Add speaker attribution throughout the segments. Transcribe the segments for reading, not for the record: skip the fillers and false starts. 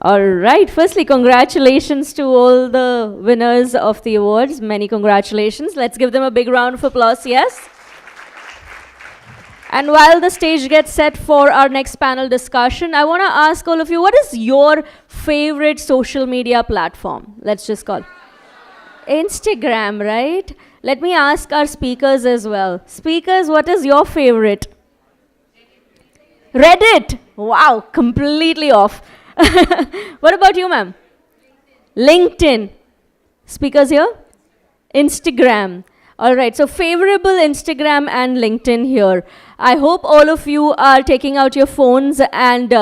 Speaker 1: All right. Firstly, congratulations to all the winners of the awards. Many congratulations. Let's give them a big round of applause, yes? And while the stage gets set for our next panel discussion, I want to ask all of you, what is your favorite social media platform? Let's just call Instagram, right? Let me ask our speakers as well. Speakers, what is your favorite? Reddit. Wow, completely off. What about you, ma'am? LinkedIn. Speakers here? Instagram. All right, so favorable Instagram and LinkedIn here. I hope all of you are taking out your phones and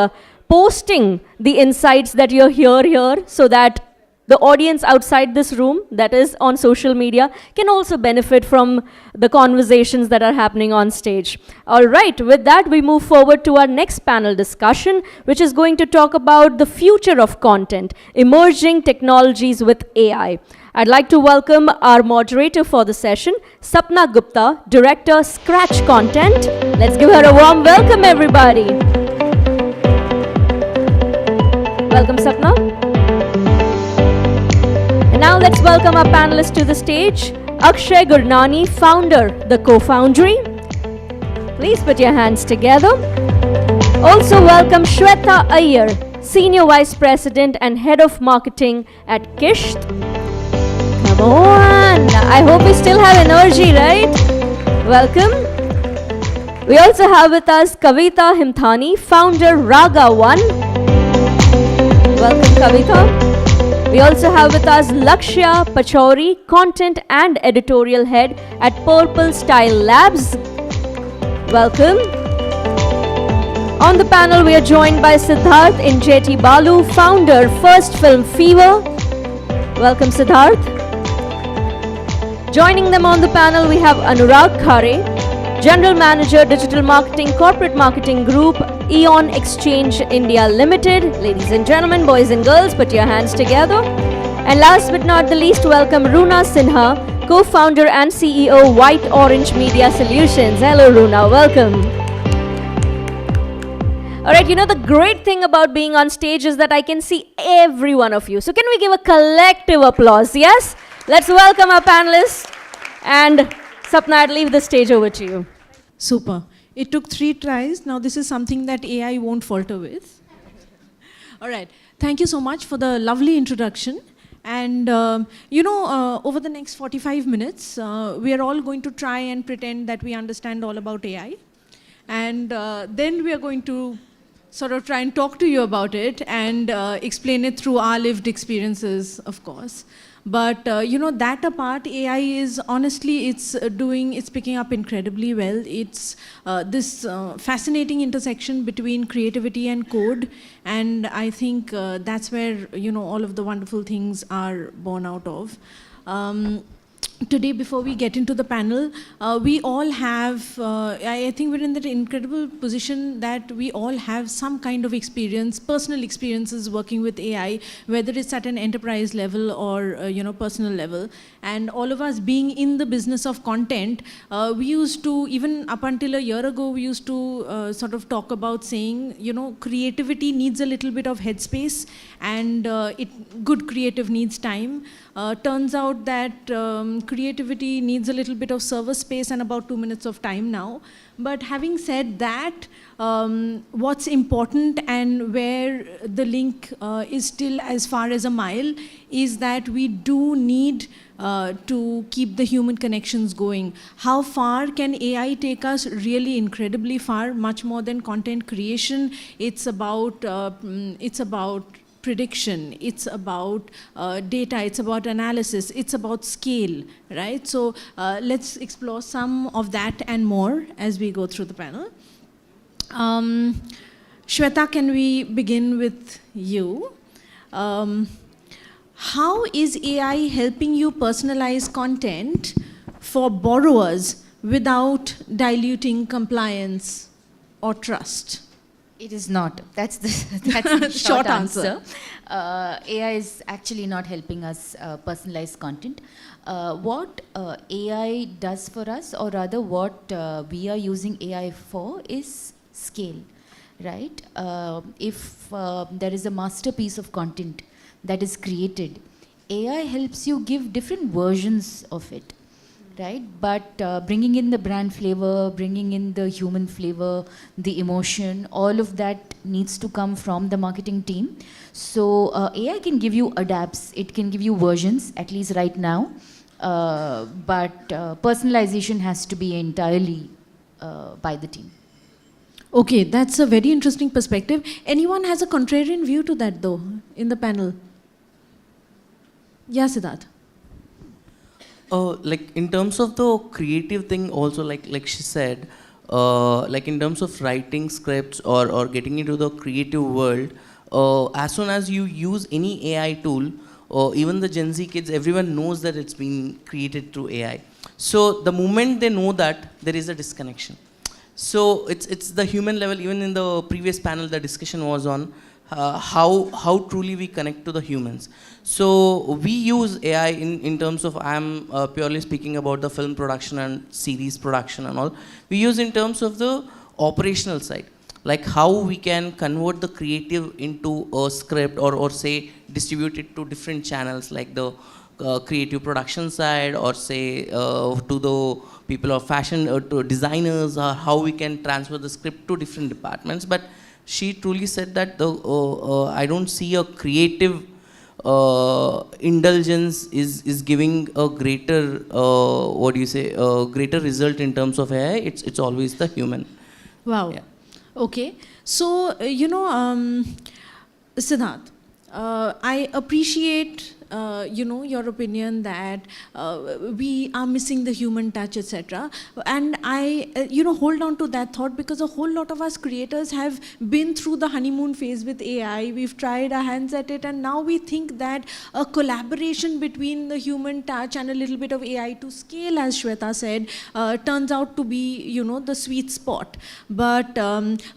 Speaker 1: posting the insights that you hear here so that the audience outside this room that is on social media can also benefit from the conversations that are happening on stage. All right, with that, we move forward to our next panel discussion, which is going to talk about the future of content, emerging technologies with AI. I'd like to welcome our moderator for the session, Sapna Gupta, Director, Scratch Content. Let's give her a warm welcome, everybody. Welcome, Sapna. And now let's welcome our panelists to the stage. Akshay Gurnani, founder, The Co-Foundry. Please put your hands together. Also welcome Shweta Iyer, Senior Vice President and Head of Marketing at Kisht. Come on, I hope you still have energy, right? Welcome. We also have with us Kavita Himthani, founder Raga One. Welcome, Kavita. We also have with us Lakshya Pachauri, Content and Editorial Head at Purple Style Labs. Welcome. On the panel, we are joined by Siddharth Injeti Balu, founder, First Film Fever. Welcome, Siddharth. Joining them on the panel, we have Anurag Khare, General Manager, Digital Marketing, Corporate Marketing Group, Eon Exchange India Limited. Ladies and gentlemen, boys and girls, put your hands together. And last but not the least, welcome Runa Sinha, co-founder and CEO, White Orange Media Solutions. Hello, Runa. Welcome. All right, you know, the great thing about being on stage is that I can see every one of you. So can we give a collective applause, yes? Let's welcome our panelists. And Sapna, I'd leave the stage over to you.
Speaker 2: Super. It took 3 tries. Now this is something that AI won't falter with. All right. Thank you so much for the lovely introduction. And over the next 45 minutes, we are all going to try and pretend that we understand all about AI. And then we are going to sort of try and talk to you about it and explain it through our lived experiences, of course. But that apart, AI is honestly, it's picking up incredibly well. It's this fascinating intersection between creativity and code, and I think that's where all of the wonderful things are born out of. Today, before we get into the panel, we all have, I think we're in that incredible position that we all have some kind of experience, personal experiences working with AI, whether it's at an enterprise level or personal level. And all of us being in the business of content, we used to, even up until a year ago, we used to sort of talk about saying, creativity needs a little bit of headspace, and good creative needs time. Turns out that creativity needs a little bit of server space and about 2 minutes of time now. But having said that, what's important and where the link is still as far as a mile is that we do need to keep the human connections going. How far can AI take us? Really incredibly far, much more than content creation. It's about prediction, it's about data, it's about analysis, it's about scale, right? So let's explore some of that and more as we go through the panel. Shweta, can we begin with you? How is AI helping you personalize content for borrowers without diluting compliance or trust?
Speaker 3: It is not. That's the short answer. AI is actually not helping us personalize content. What AI does for us, or rather what we are using AI for, is scale. right? If there is a masterpiece of content that is created, AI helps you give different versions of it, right? But bringing in the brand flavor, bringing in the human flavor, the emotion, all of that needs to come from the marketing team. So AI can give you adapts, it can give you versions, at least right now. But personalization has to be entirely by the team.
Speaker 2: Okay, that's a very interesting perspective. Anyone has a contrarian view to that though in the panel? Yeah, Siddharth.
Speaker 4: Like in terms of the creative thing also, like she said, like in terms of writing scripts or getting into the creative world, as soon as you use any AI tool, even the Gen Z kids, everyone knows that it's been created through AI. So the moment they know that, there is a disconnection. So it's the human level. Even in the previous panel, the discussion was on how truly we connect to the humans. So we use AI in terms of, I'm purely speaking about the film production and series production and all. We use in terms of the operational side, like how we can convert the creative into a script or say distribute it to different channels, like the creative production side, or say to the people of fashion or to designers, or how we can transfer the script to different departments. But she truly said that I don't see a creative indulgence is giving a greater greater result in terms of AI. It's always the human.
Speaker 2: Wow.
Speaker 4: Yeah.
Speaker 2: Okay. So, Siddharth, I appreciate, your opinion that we are missing the human touch, etc. And I, hold on to that thought, because a whole lot of us creators have been through the honeymoon phase with AI. We've tried our hands at it, and now we think that a collaboration between the human touch and a little bit of AI to scale, as Shweta said, turns out to be, the sweet spot. But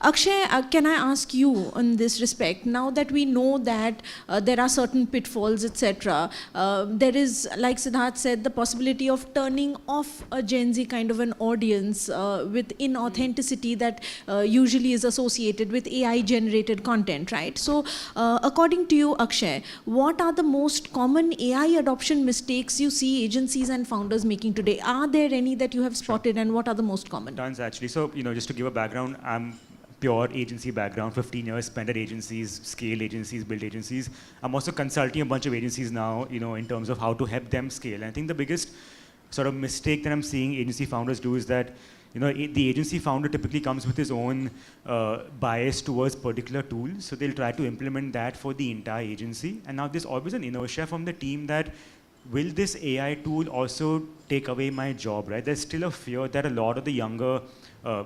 Speaker 2: Akshay, can I ask you in this respect, now that we know that there are certain pitfalls, etc., there is, like Siddharth said, the possibility of turning off a Gen Z kind of an audience with inauthenticity that usually is associated with AI-generated content, right? So, according to you, Akshay, what are the most common AI adoption mistakes you see agencies and founders making today? Are there any that you have spotted, and what are the most common?
Speaker 5: Tons, actually. So, just to give a background, I'm pure agency background, 15 years spent at agencies, scale agencies, build agencies. I'm also consulting a bunch of agencies now, in terms of how to help them scale. And I think the biggest sort of mistake that I'm seeing agency founders do is that, the agency founder typically comes with his own bias towards particular tools. So they'll try to implement that for the entire agency. And now there's always an inertia from the team that, will this AI tool also take away my job, right? There's still a fear that a lot of the younger,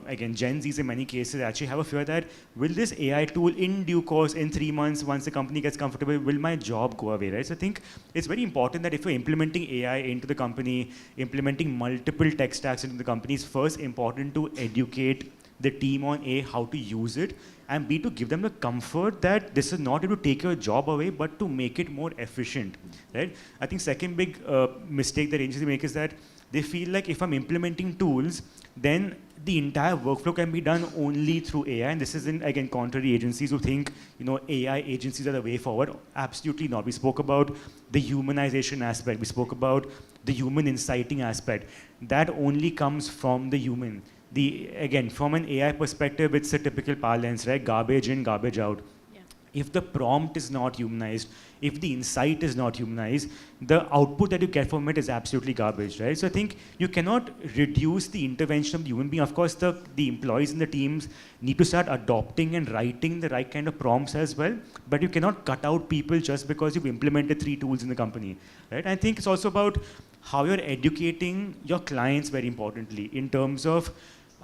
Speaker 5: again, Gen Zs in many cases actually have a fear that, will this AI tool in due course, in 3 months, once the company gets comfortable, will my job go away, right? So I think it's very important that if you're implementing AI into the company, implementing multiple tech stacks into the company, it's first important to educate the team on A, how to use it, and B, to give them the comfort that this is not to take your job away, but to make it more efficient, right? I think second big mistake that agencies make is that they feel like if I'm implementing tools, then the entire workflow can be done only through AI. And this is, again, contrary agencies who think, AI agencies are the way forward. Absolutely not. We spoke about the humanization aspect. We spoke about the human inciting aspect. That only comes from the human. Again, from an AI perspective, it's a typical parlance, right? Garbage in, garbage out. Yeah. If the prompt is not humanized, if the insight is not humanized, the output that you get from it is absolutely garbage, right? So I think you cannot reduce the intervention of the human being. Of course, the employees in the teams need to start adopting and writing the right kind of prompts as well, but you cannot cut out people just because you've implemented 3 tools in the company, right? I think it's also about how you're educating your clients, very importantly, in terms of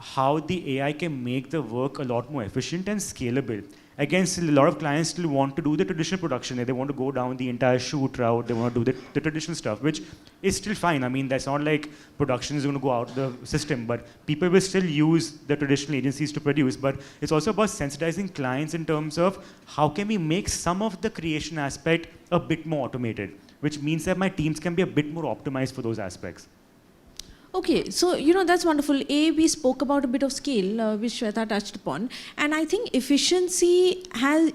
Speaker 5: how the AI can make the work a lot more efficient and scalable. Again, still a lot of clients still want to do the traditional production. They want to go down the entire shoot route. They want to do the traditional stuff, which is still fine. I mean, that's not like production is going to go out of the system, but people will still use the traditional agencies to produce. But it's also about sensitizing clients in terms of how can we make some of the creation aspect a bit more automated, which means that my teams can be a bit more optimized for those aspects.
Speaker 2: Okay, so that's wonderful. We spoke about a bit of scale, which Shweta touched upon, and I think efficiency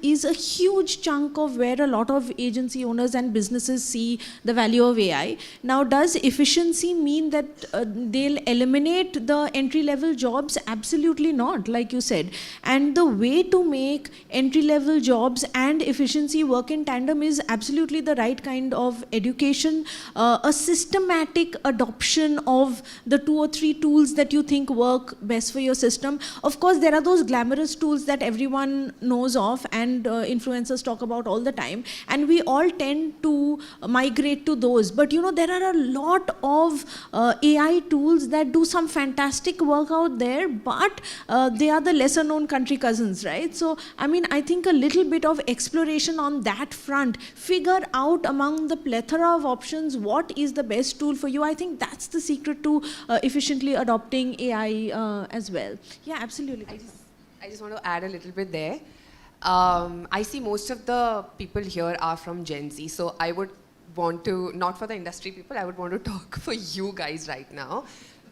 Speaker 2: is a huge chunk of where a lot of agency owners and businesses see the value of AI. Now, does efficiency mean that they'll eliminate the entry-level jobs? Absolutely not, like you said. And the way to make entry-level jobs and efficiency work in tandem is absolutely the right kind of education, a systematic adoption of the 2 or 3 tools that you think work best for your system. Of course, there are those glamorous tools that everyone knows of and influencers talk about all the time, and we all tend to migrate to those. But there are a lot of AI tools that do some fantastic work out there, but they are the lesser known country cousins, right? So, I think a little bit of exploration on that front, figure out among the plethora of options what is the best tool for you. I think that's the secret to efficiently adopting AI as well. Yeah, absolutely.
Speaker 6: I just want to add a little bit there. I see most of the people here are from Gen Z, so I would want to, not for the industry people, I would want to talk for you guys right now.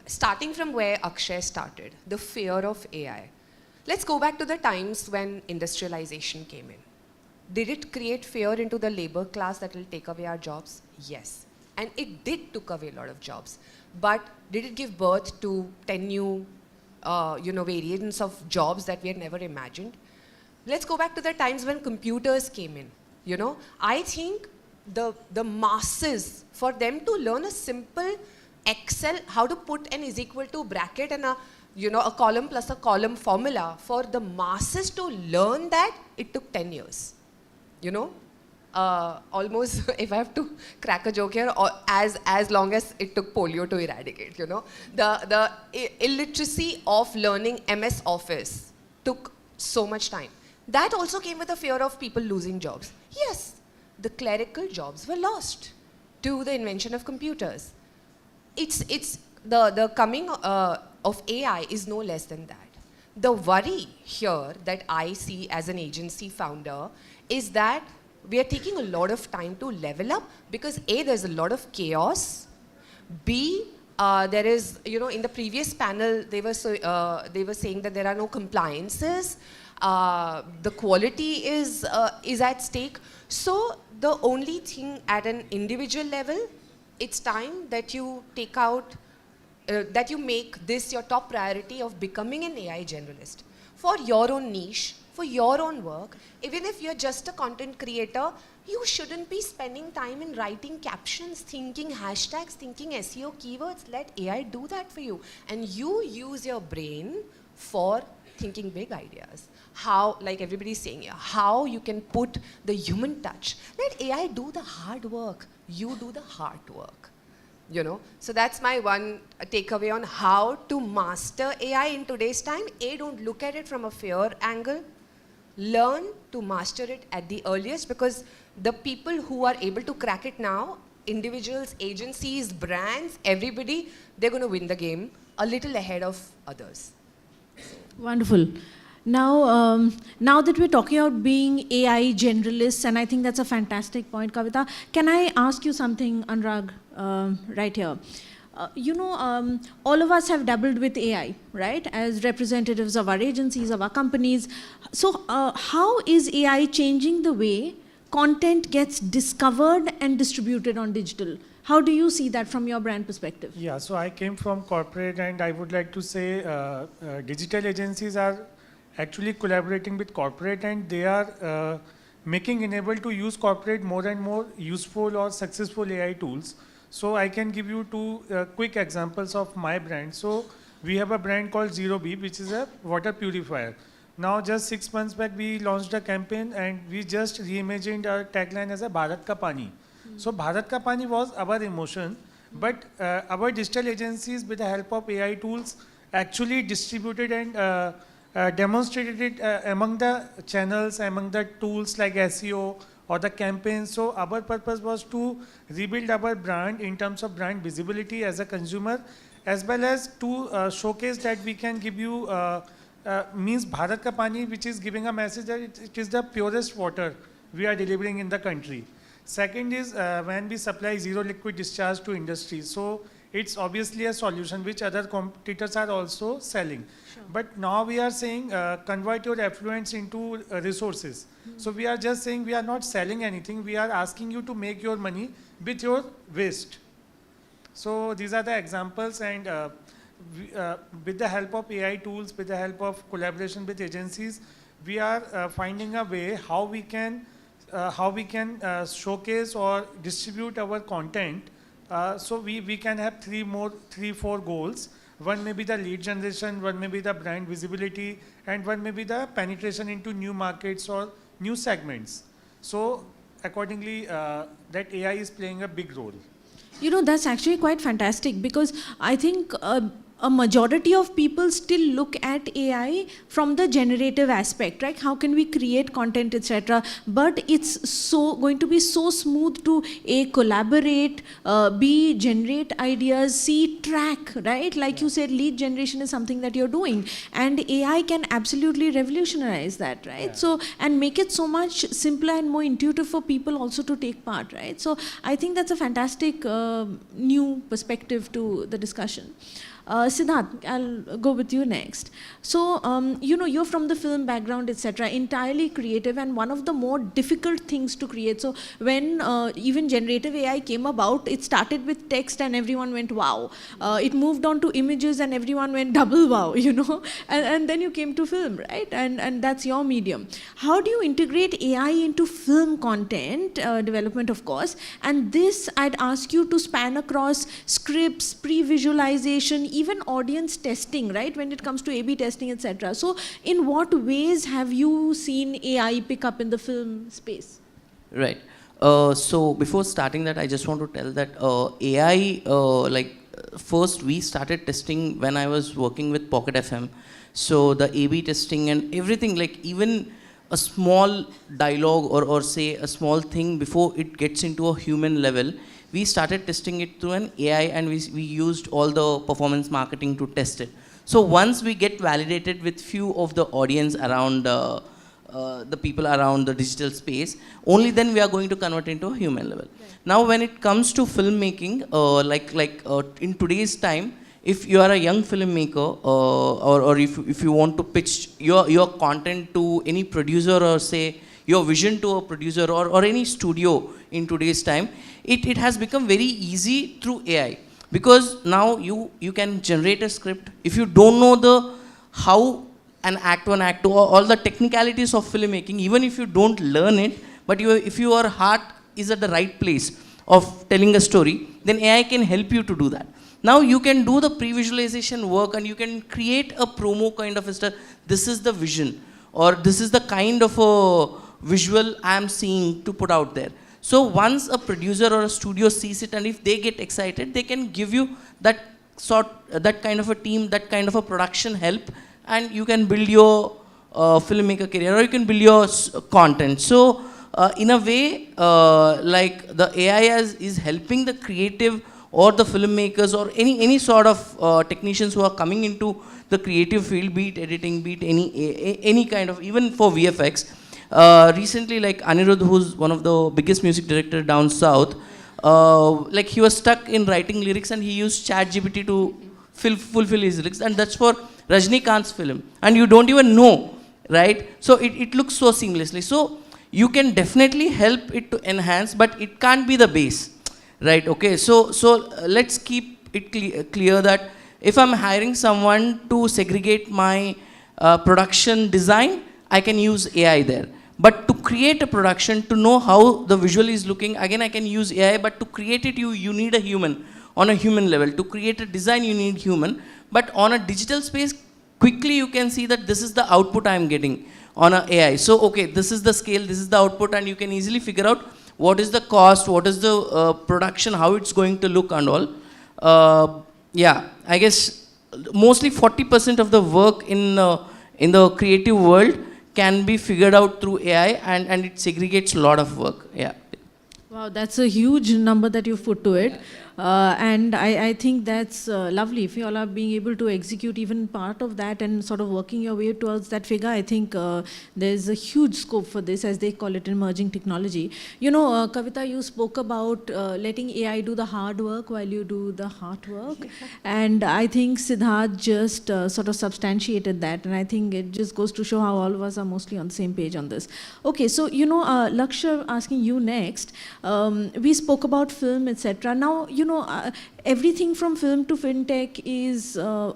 Speaker 6: Starting from where Akshay started, the fear of AI. Let's go back to the times when industrialization came in. Did it create fear into the labor class that will take away our jobs? Yes. And it did took away a lot of jobs. But did it give birth to 10 new variants of jobs that we had never imagined? Let's go back to the times when computers came in. I think the masses, for them to learn a simple Excel, how to put n is equal to bracket and a column plus a column formula, for the masses to learn that, it took 10 years. Almost, if I have to crack a joke here, or as long as it took polio to eradicate, the illiteracy of learning MS Office took so much time. That also came with a fear of people losing jobs. Yes, the clerical jobs were lost to the invention of computers. It's the coming of AI is no less than that. The worry here that I see as an agency founder is that we are taking a lot of time to level up because A, there's a lot of chaos. B, there is, in the previous panel, they were saying that there are no compliances. The quality is at stake. So the only thing at an individual level, it's time that you take out, that you make this your top priority of becoming an AI generalist for your own niche, for your own work. Even if you're just a content creator, you shouldn't be spending time in writing captions, thinking hashtags, thinking SEO keywords. Let AI do that for you. And you use your brain for thinking big ideas. How, like everybody's saying here, how you can put the human touch. Let AI do the hard work. You do the hard work. So that's my one takeaway on how to master AI in today's time. A, don't look at it from a fear angle. Learn to master it at the earliest, because the people who are able to crack it now, individuals, agencies, brands, everybody, they're going to win the game a little ahead of others.
Speaker 2: Wonderful. Now, now that we're talking about being AI generalists, and I think that's a fantastic point, Kavita, can I ask you something, Anurag, right here? All of us have dabbled with AI, right, as representatives of our agencies, of our companies. So how is AI changing the way content gets discovered and distributed on digital? How do you see that from your brand perspective?
Speaker 7: Yeah, so I came from corporate, and I would like to say digital agencies are actually collaborating with corporate, and they are making enable to use corporate more and more useful or successful AI tools. So I can give you 2 quick examples of my brand. So we have a brand called Zero B, which is a water purifier. Now just 6 months back, we launched a campaign and we just reimagined our tagline as a Bharat Ka Pani. So Bharat Ka Pani was our emotion, but our digital agencies, with the help of AI tools, actually distributed and demonstrated it among the channels, among the tools like SEO or the campaigns. So our purpose was to rebuild our brand in terms of brand visibility as a consumer, as well as to showcase that we can give you means Bharat Ka Pani, which is giving a message that it is the purest water we are delivering in the country. Second is when we supply zero liquid discharge to industry. So it's obviously a solution which other competitors are also selling. But now we are saying convert your affluence into resources. So we are just saying we are not selling anything. We are asking you to make your money with your waste. So these are the examples, and with the help of AI tools, with the help of collaboration with agencies, we are finding a way how we can showcase or distribute our content. So we can have three, four goals. One may be the lead generation, one may be the brand visibility, and one may be the penetration into new markets or new segments. So accordingly, that AI is playing a big role.
Speaker 2: You know, that's actually quite fantastic, because I think a majority of people still look at AI from the generative aspect, right? How can we create content, etc. But it's so going to be so smooth to A, collaborate, B, generate ideas, C, track, right? Like you said, lead generation is something that you're doing, and AI can absolutely revolutionize that, right?
Speaker 7: Yeah.
Speaker 2: So, and make it so much simpler and more intuitive for people also to take part, right? So I think that's a fantastic new perspective to the discussion. Siddharth, I'll go with you next. So, you know, you're from the film background, etc., entirely creative, and one of the more difficult things to create. So, when even generative AI came about, it started with text and everyone went, wow. It moved on to images and everyone went double wow, you know. And then you came to film, right? And that's your medium. How do you integrate AI into film content development, of course? And this, I'd ask you to span across scripts, pre-visualization, even audience testing, right, when it comes to A/B testing, etc. So in what ways have you seen AI pick up in the film space?
Speaker 4: Right. So before starting that, I just want to tell that AI, first we started testing when I was working with Pocket FM. So the A/B testing and everything, like even a small dialogue or say a small thing before it gets into a human level, we started testing it through an AI, and we used all the performance marketing to test it. So once we get validated with few of the audience around the people around the digital space, only then we are going to convert into a human level. Right. Now when it comes to filmmaking, in today's time, if you are a young filmmaker or if you want to pitch your content to any producer, or say your vision to a producer or any studio in today's time, it has become very easy through AI, because now you can generate a script. If you don't know the how an act 1, act 2, all the technicalities of filmmaking, even if you don't learn it, but if your heart is at the right place of telling a story, then AI can help you to do that. Now you can do the pre-visualization work, and you can create a promo kind of a stuff. This is the vision, or this is the kind of a visual I am seeing to put out there. So once a producer or a studio sees it, and if they get excited, they can give you that kind of a team, that kind of a production help, and you can build your filmmaker career, or you can build your content. So in a way, like the AI is helping the creative or the filmmakers or any sort of technicians who are coming into the creative field, be it editing, be it any kind of, even for VFX. Recently, like Anirudh, who's one of the biggest music director down south, like he was stuck in writing lyrics, and he used ChatGPT to fulfill his lyrics, and that's for Rajnikant's film, and you don't even know, right? So it looks so seamlessly. So you can definitely help it to enhance, but it can't be the base, right? Okay, so let's keep it clear that if I'm hiring someone to segregate my production design, I can use AI there. But to create a production, to know how the visual is looking, again I can use AI, but to create it you need a human, on a human level. To create a design you need human, but on a digital space, quickly you can see that this is the output I am getting on a AI. So okay, this is the scale, this is the output, and you can easily figure out what is the cost, what is the production, how it's going to look and all. Yeah, I guess mostly 40% of the work in the creative world can be figured out through AI, and it segregates a lot of work. Yeah.
Speaker 2: Wow, that's a huge number that you've put to it. And I think that's lovely. If you all are being able to execute even part of that and sort of working your way towards that figure, I think there's a huge scope for this, as they call it, emerging technology. You know, Kavita, you spoke about letting AI do the hard work while you do the hard work. And I think Siddharth just sort of substantiated that. And I think it just goes to show how all of us are mostly on the same page on this. Okay, so, you know, Lakshya, asking you next. We spoke about film, etc. Now, you know, everything from film to fintech is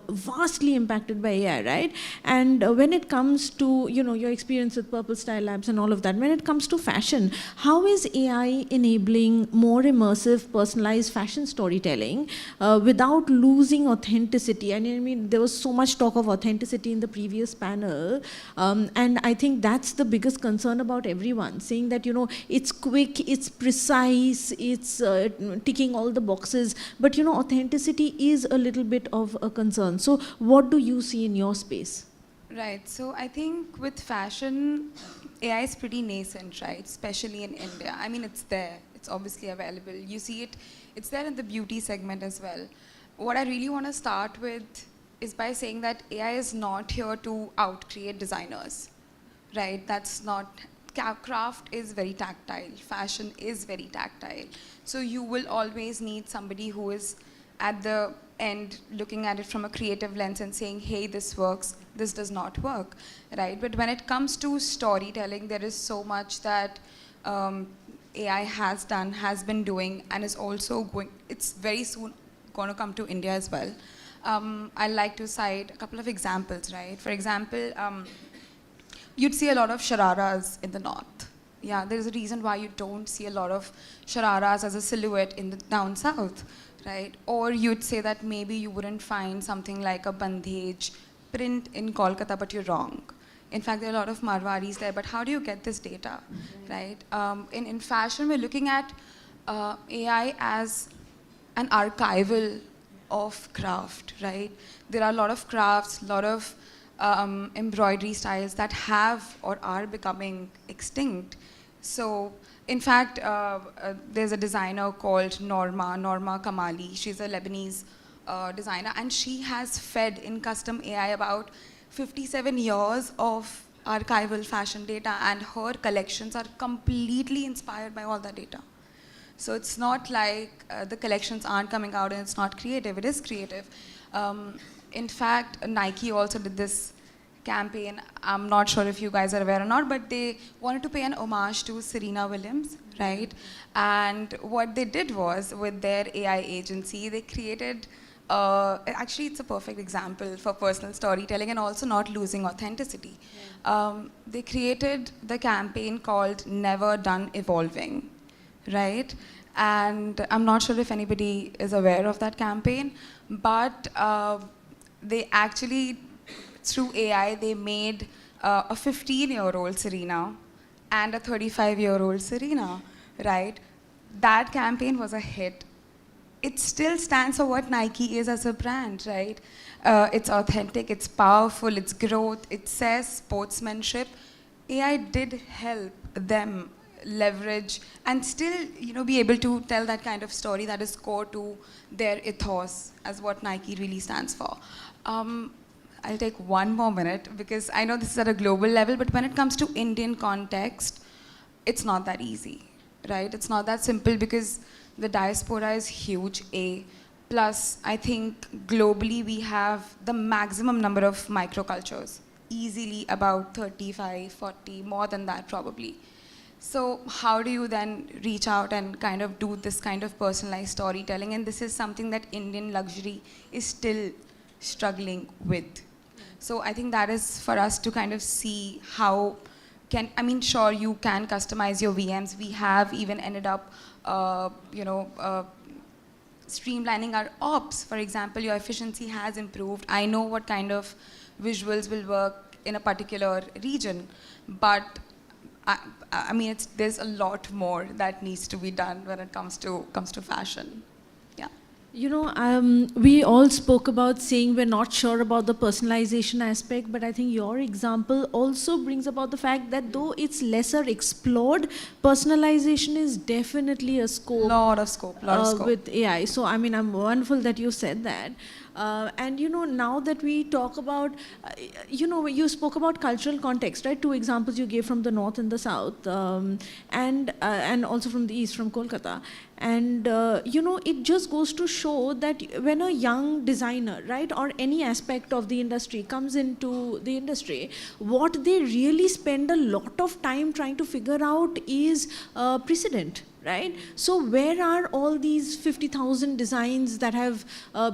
Speaker 2: vastly impacted by AI, right? And when it comes to, you know, your experience with Purple Style Labs and all of that, when it comes to fashion, how is AI enabling more immersive, personalized fashion storytelling without losing authenticity? And I mean, there was so much talk of authenticity in the previous panel, and I think that's the biggest concern about everyone, saying that, you know, it's quick, it's precise, it's ticking all the boxes, but, you know, authenticity is a little bit of a concern. So what do you see in your space?
Speaker 8: Right. So I think with fashion, AI is pretty nascent, right? Especially in India. I mean, it's there. It's obviously available. You see it. It's there in the beauty segment as well. What I really want to start with is by saying that AI is not here to out-create designers, right? That's not... Craft is very tactile. Fashion is very tactile. So you will always need somebody who is at the end looking at it from a creative lens and saying, hey, this works, this does not work, right? But when it comes to storytelling, there is so much that AI has done, has been doing, and is also going, it's very soon going to come to India as well. I'd like to cite a couple of examples, right? For example, you'd see a lot of shararas in the north. Yeah, there's a reason why you don't see a lot of shararas as a silhouette in the down south, right? Or you'd say that maybe you wouldn't find something like a bandhej print in Kolkata, but you're wrong. In fact, there are a lot of Marwaris there, but how do you get this data, right? In fashion, we're looking at AI as an archival of craft, right? There are a lot of crafts, a lot of embroidery styles that have or are becoming extinct. So, in fact, there's a designer called Norma Kamali. She's a Lebanese designer, and she has fed in custom AI about 57 years of archival fashion data, and her collections are completely inspired by all that data. So it's not like the collections aren't coming out and it's not creative. It is creative. In fact, Nike also did this campaign. I'm not sure if you guys are aware or not, but they wanted to pay an homage to Serena Williams, right? And what they did was, with their AI agency, they created, actually it's a perfect example for personal storytelling and also not losing authenticity. Yeah. They created the campaign called Never Done Evolving, right? And I'm not sure if anybody is aware of that campaign, but they actually, through AI, they made a 15-year-old Serena and a 35-year-old Serena, right? That campaign was a hit. It still stands for what Nike is as a brand, right? It's authentic, it's powerful, it's growth, it says sportsmanship. AI did help them leverage and still, you know, be able to tell that kind of story that is core to their ethos as what Nike really stands for. I'll take one more minute because I know this is at a global level, but when it comes to Indian context, it's not that easy, right? It's not that simple because the diaspora is huge, A. Plus, I think globally we have the maximum number of microcultures, easily about 35, 40, more than that probably. So how do you then reach out and kind of do this kind of personalized storytelling? And this is something that Indian luxury is still struggling with. So I think that is for us to kind of see how can, I mean, sure, you can customize your VMs. We have even ended up, streamlining our ops. For example, your efficiency has improved. I know what kind of visuals will work in a particular region, but I mean, there's a lot more that needs to be done when it comes to fashion. Yeah.
Speaker 2: You know, we all spoke about saying we're not sure about the personalization aspect, but I think your example also brings about the fact that though it's lesser explored, personalization is definitely a scope.
Speaker 8: Lot of scope.
Speaker 2: With AI. So, I mean, I'm wonderful that you said that. And you know, now that we talk about, you know, you spoke about cultural context, right? Two examples you gave from the north and the south, and also from the east, from Kolkata. And you know, it just goes to show that when a young designer, right, or any aspect of the industry comes into the industry, what they really spend a lot of time trying to figure out is precedent. Right? So where are all these 50,000 designs that have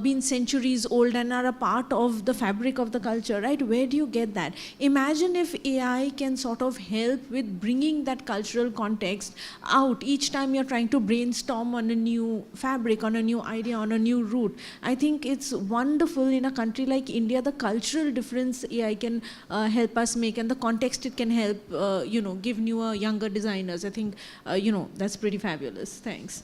Speaker 2: been centuries old and are a part of the fabric of the culture, right? Where do you get that? Imagine if AI can sort of help with bringing that cultural context out each time you're trying to brainstorm on a new fabric, on a new idea, on a new route. I think it's wonderful in a country like India, the cultural difference AI can help us make, and the context it can help, you know, give newer, younger designers. I think, you know, that's pretty fabulous. Thanks.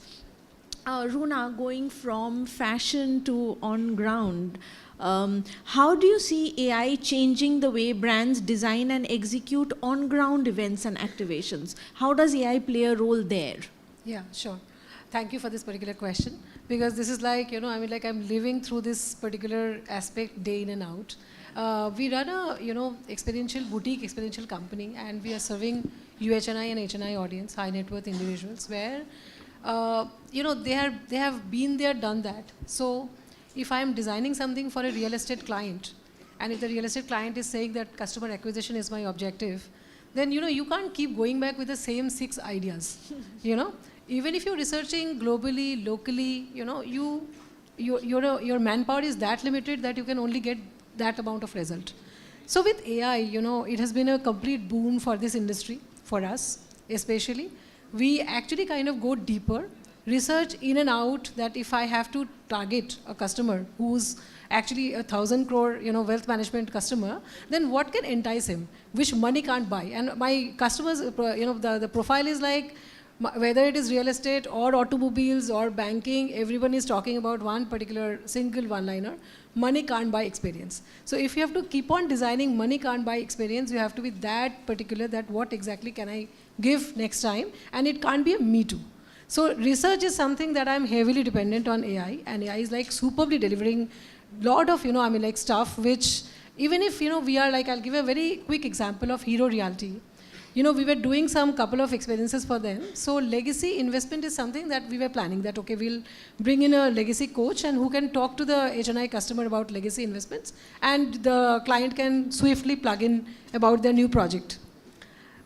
Speaker 2: Runa, going from fashion to on ground, how do you see AI changing the way brands design and execute on ground events and activations? How does AI play a role there?
Speaker 9: Yeah, sure. Thank you for this particular question, because this is like, you know, I mean, like I'm living through this particular aspect day in and out. We run a, you know, boutique experiential company, and we are serving UHNI and HNI audience, high net worth individuals, where, you know, they have been there, done that. So if I'm designing something for a real estate client, and if the real estate client is saying that customer acquisition is my objective, then, you know, you can't keep going back with the same 6 ideas, you know. Even if you're researching globally, locally, you know, your manpower is that limited that you can only get that amount of result. So with AI, you know, it has been a complete boon for this industry, for us especially. We actually kind of go deeper, research in and out that if I have to target a customer who's actually 1,000 crore, you know, wealth management customer, then what can entice him, which money can't buy. And my customers, you know, the profile is like, whether it is real estate or automobiles or banking, everyone is talking about one particular single one-liner: money can't buy experience. So if you have to keep on designing money can't buy experience, you have to be that particular that what exactly can I give next time, and it can't be a me too. So research is something that I'm heavily dependent on AI, and AI is like superbly delivering lot of, you know, I mean, like stuff which, even if, you know, we are like, I'll give a very quick example of Hero Realty. You know, we were doing some couple of experiences for them. So legacy investment is something that we were planning, that, okay, we'll bring in a legacy coach and who can talk to the HNI customer about legacy investments, and the client can swiftly plug in about their new project.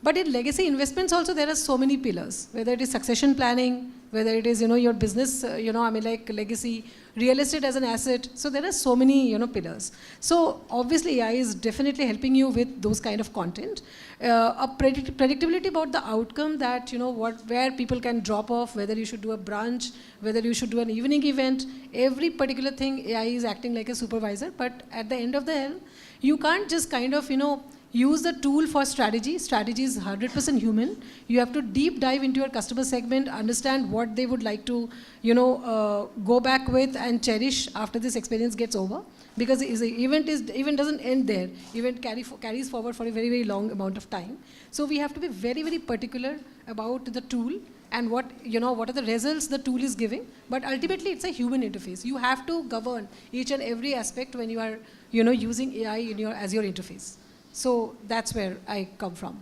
Speaker 9: But in legacy investments also, there are so many pillars, whether it is succession planning, whether it is, you know, your business, you know, I mean, like legacy, real estate as an asset. So there are so many, you know, pillars. So obviously AI is definitely helping you with those kind of content. A predictability about the outcome, that, you know, where people can drop off, whether you should do a brunch, whether you should do an evening event, every particular thing AI is acting like a supervisor. But at the end of the day, you can't just kind of, you know, use the tool for strategy. Strategy is 100% human. You have to deep dive into your customer segment, understand what they would like to, you know, go back with and cherish after this experience gets over. Because the event doesn't end there. Event carries forward for a very, very long amount of time. So we have to be very, very particular about the tool and what are the results the tool is giving. But ultimately, it's a human interface. You have to govern each and every aspect when you are, you know, using AI as your interface. So that's where I come from.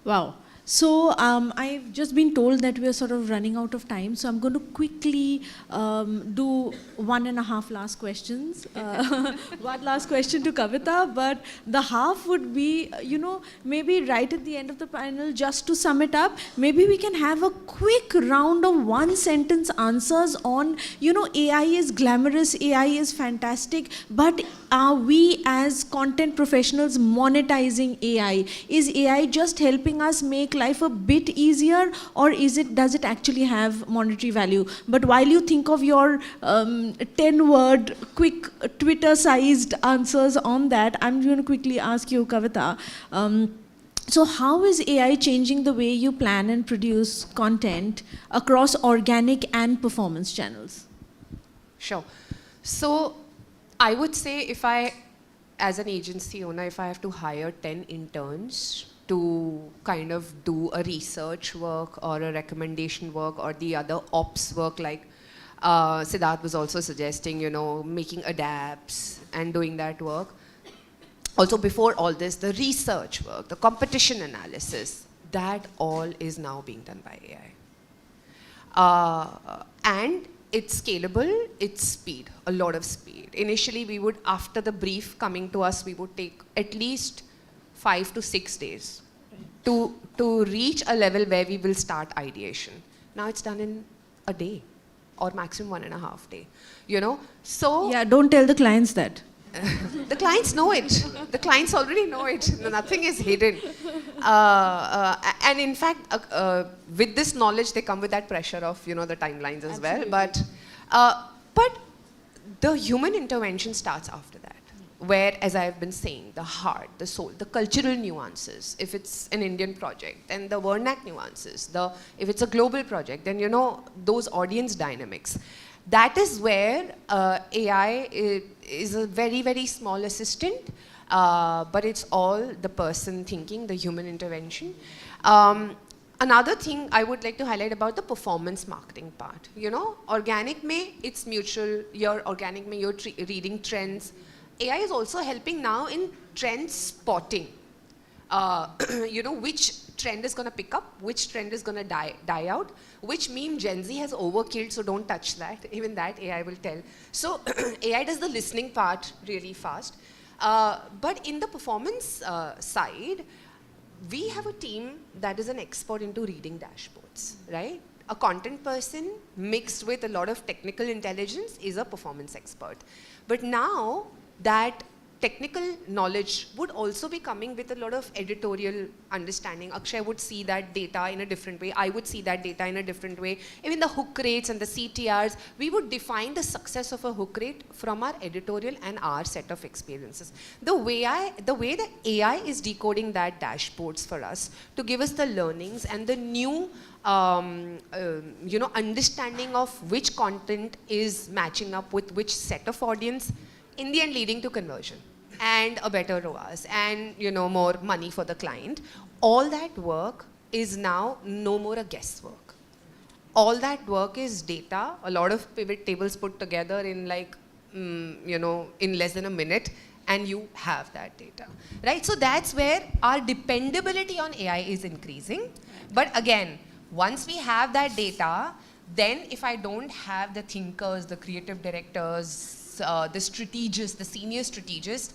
Speaker 2: Wow. So I've just been told that we're sort of running out of time. So I'm going to quickly do 1.5 last questions. One last question to Kavita, but the half would be, you know, maybe right at the end of the panel, just to sum it up, maybe we can have a quick round of 1-sentence answers on, you know, AI is glamorous, AI is fantastic, but are we as content professionals monetizing AI? Is AI just helping us make life a bit easier, or does it actually have monetary value? But while you think of your 10-word quick Twitter-sized answers on that, I'm going to quickly ask you, Kavita, so how is AI changing the way you plan and produce content across organic and performance channels?
Speaker 6: Sure. So I would say if I, as an agency owner, if I have to hire 10 interns to kind of do a research work or a recommendation work or the other ops work, like Siddharth was also suggesting, you know, making adapts and doing that work. Also before all this, the research work, the competition analysis, that all is now being done by AI. And it's scalable, it's speed, a lot of speed. Initially, we would, after the brief coming to us, we would take at least 5 to 6 days to reach a level where we will start ideation. Now it's done in a day or maximum 1.5 days. You know, so
Speaker 2: Yeah, don't tell the clients that.
Speaker 6: the clients know it. The clients already know it. Nothing is hidden. And in fact, with this knowledge, they come with that pressure of, you know, the timelines as well. But the human intervention starts after that, where, as I've been saying, the heart, the soul, the cultural nuances. If it's an Indian project, then the vernac nuances. If it's a global project, then, you know, those audience dynamics. That is where AI is a very, very small assistant, but it's all the person thinking, the human intervention. Another thing I would like to highlight about the performance marketing part. You know, organic mein, it's mutual. You're organic mein, you're reading trends. AI is also helping now in trend spotting. You know, which trend is going to pick up, which trend is going to die out, which meme Gen Z has overkilled, so don't touch that. Even that AI will tell. So AI does the listening part really fast. But in the performance side, we have a team that is an expert into reading dashboards, right? A content person mixed with a lot of technical intelligence is a performance expert. But now that technical knowledge would also be coming with a lot of editorial understanding. Akshay would see that data in a different way. I would see that data in a different way. Even the hook rates and the CTRs, we would define the success of a hook rate from our editorial and our set of experiences. The way the AI is decoding that dashboards for us to give us the learnings and the new you know, understanding of which content is matching up with which set of audience, in the end leading to conversion and a better ROAS and, you know, more money for the client. All that work is now no more a guesswork. All that work is data, a lot of pivot tables put together in like, you know, in less than a minute, and you have that data, right? So that's where our dependability on AI is increasing. But again, once we have that data, then if I don't have the thinkers, the creative directors, the strategists, the senior strategists,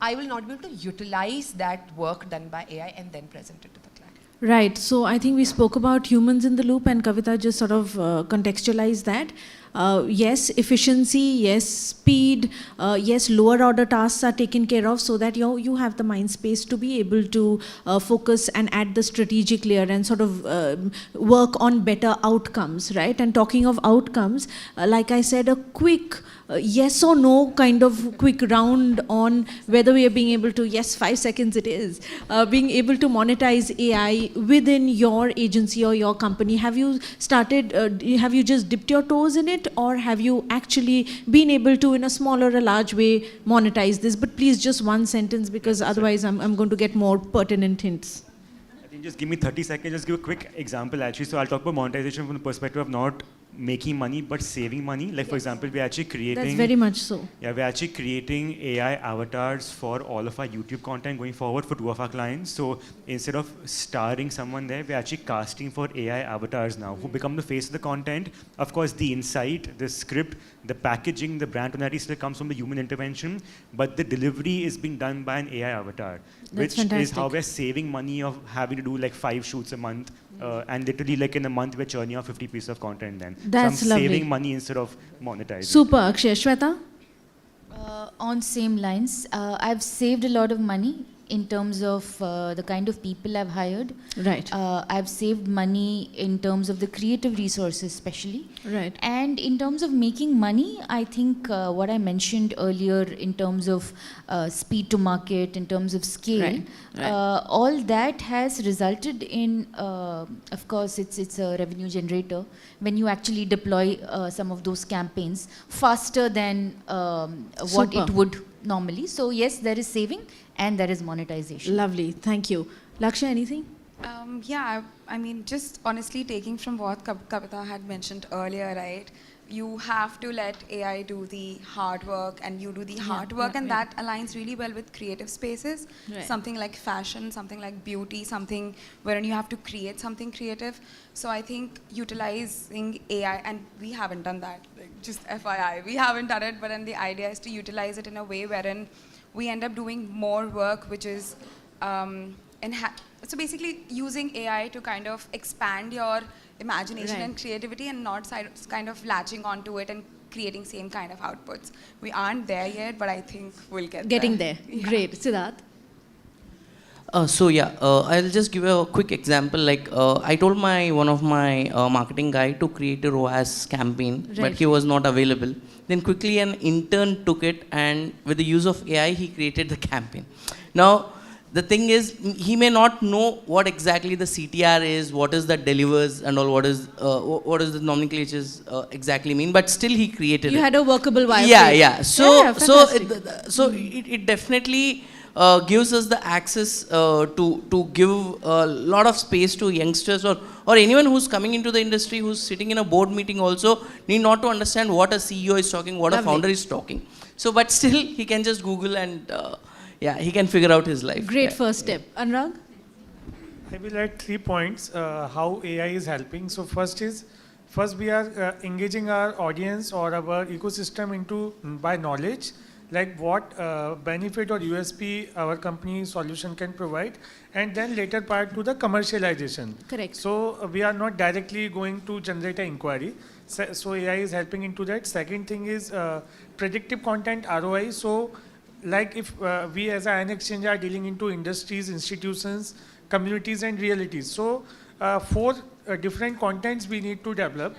Speaker 6: I will not be able to utilize that work done by AI and then present it to the client.
Speaker 2: Right. So I think we spoke about humans in the loop, and Kavita just sort of contextualized that. Yes, efficiency, yes, speed, yes, lower order tasks are taken care of so that you have the mind space to be able to focus and add the strategic layer and sort of work on better outcomes, right? And talking of outcomes, like I said, a quick yes or no kind of quick round on whether we are being able to, yes, 5 seconds it is, being able to monetize AI within your agency or your company. Have you started, have you just dipped your toes in it, or have you actually been able to, in a small or a large way, monetize this? But please, just one sentence, because otherwise I'm going to get more pertinent hints.
Speaker 5: I think just give me 30 seconds, just give a quick example actually. So I'll talk about monetization from the perspective of not making money but saving money. Like for example, we're actually creating...
Speaker 2: That's very much so.
Speaker 5: Yeah, we're actually creating AI avatars for all of our YouTube content going forward for 2 of our clients. So instead of starring someone there, we're actually casting for AI avatars now who become the face of the content. Of course, the insight, the script, the packaging, the brand tonality still comes from the human intervention, but the delivery is being done by an AI avatar, which is how we're saving money of having to do like 5 shoots a month. And literally like in a month, we're churning out 50 pieces of content then.
Speaker 2: That's
Speaker 5: so I'm
Speaker 2: lovely.
Speaker 5: saving money instead of monetizing.
Speaker 2: Super, Akshay. Shweta?
Speaker 3: On same lines, I've saved a lot of money in terms of the kind of people I've hired.
Speaker 2: Right.
Speaker 3: I've saved money in terms of the creative resources, especially.
Speaker 2: Right.
Speaker 3: And in terms of making money, I think what I mentioned earlier in terms of speed to market, in terms of scale,
Speaker 2: Right, right.
Speaker 3: all that has resulted in, of course, it's a revenue generator when you actually deploy some of those campaigns faster than what
Speaker 2: Super.
Speaker 3: it would normally. So yes, there is saving and there is monetization.
Speaker 2: Lovely. Thank you. Lakshya, anything?
Speaker 8: Yeah, I mean, just honestly taking from what Kavita had mentioned earlier, right? You have to let AI do the hard work and you do the hard work, and that aligns really well with creative spaces.
Speaker 2: Right.
Speaker 8: Something like fashion, something like beauty, something wherein you have to create something creative. So I think utilizing AI, and we haven't done that, like, just FYI, we haven't done it, but then the idea is to utilize it in a way wherein we end up doing more work, which is so basically using AI to kind of expand your imagination
Speaker 2: Right.
Speaker 8: and creativity, and not kind of latching onto it and creating same kind of outputs. We aren't there yet, but I think we'll get
Speaker 2: Getting there.
Speaker 8: Yeah.
Speaker 2: Great. Siddharth?
Speaker 4: I'll just give a quick example. Like I told one of my marketing guy to create a ROAS campaign, but
Speaker 2: Right.
Speaker 4: he was not available. Then quickly an intern took it, and with the use of AI, he created the campaign. Now the thing is, he may not know what exactly the CTR is, what is the delivers, and all what is the nomenclatures exactly mean. But still, he created
Speaker 2: You
Speaker 4: it.
Speaker 2: had a workable wireframe.
Speaker 4: Yeah. So
Speaker 2: fantastic.
Speaker 4: it definitely gives us the access to give a lot of space to youngsters or anyone who's coming into the industry, who's sitting in a board meeting also need not to understand what a CEO is talking, what a
Speaker 2: Lovely.
Speaker 4: founder is talking. So, but still he can just Google and he can figure out his life.
Speaker 2: Great
Speaker 4: Yeah.
Speaker 2: first step. Anurag?
Speaker 7: I will add 3 points how AI is helping. So first we are engaging our audience or our ecosystem into by knowledge, like what benefit or USP our company solution can provide, and then later part to the commercialization.
Speaker 2: Correct.
Speaker 7: So we are not directly going to generate an inquiry. So AI is helping into that. Second thing is predictive content ROI. So like if we as an exchange are dealing into industries, institutions, communities and realities. So 4 different contents we need to develop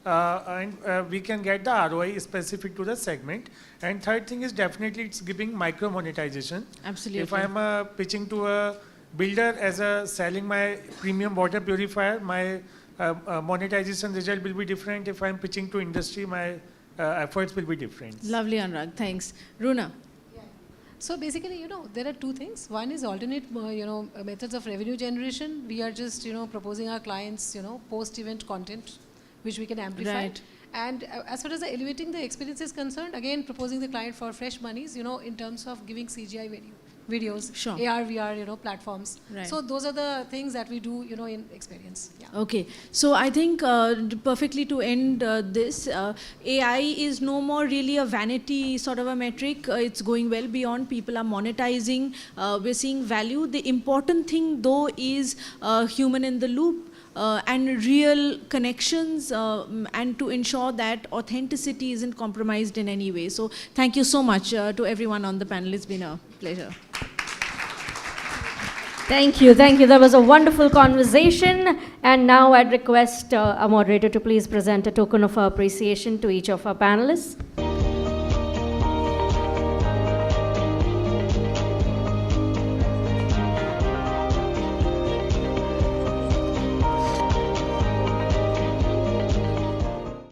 Speaker 7: and we can get the ROI specific to the segment. And third thing is definitely it's giving micro monetization.
Speaker 2: Absolutely.
Speaker 7: If I'm pitching to a builder as a selling my premium water purifier, my monetization result will be different. If I'm pitching to industry, my efforts will be different.
Speaker 2: Lovely, Anurag. Thanks. Runa?
Speaker 9: So basically, there are 2 things. One is alternate, methods of revenue generation. We are just, proposing our clients, post-event content, which we can amplify.
Speaker 2: Right.
Speaker 9: And as far as the elevating the experience is concerned, again, proposing the client for fresh monies, in terms of giving CGI videos,
Speaker 2: Sure.
Speaker 9: AR, VR, platforms.
Speaker 2: Right.
Speaker 9: So those are the things that we do, in experience. Yeah.
Speaker 2: Okay, so I think perfectly to end this, AI is no more really a vanity sort of a metric. It's going well beyond. People are monetizing. We're seeing value. The important thing though is human in the loop. And real connections and to ensure that authenticity isn't compromised in any way. So thank you so much to everyone on the panel. It's been a pleasure.
Speaker 1: Thank you. That was a wonderful conversation. And now I'd request our moderator to please present a token of our appreciation to each of our panelists.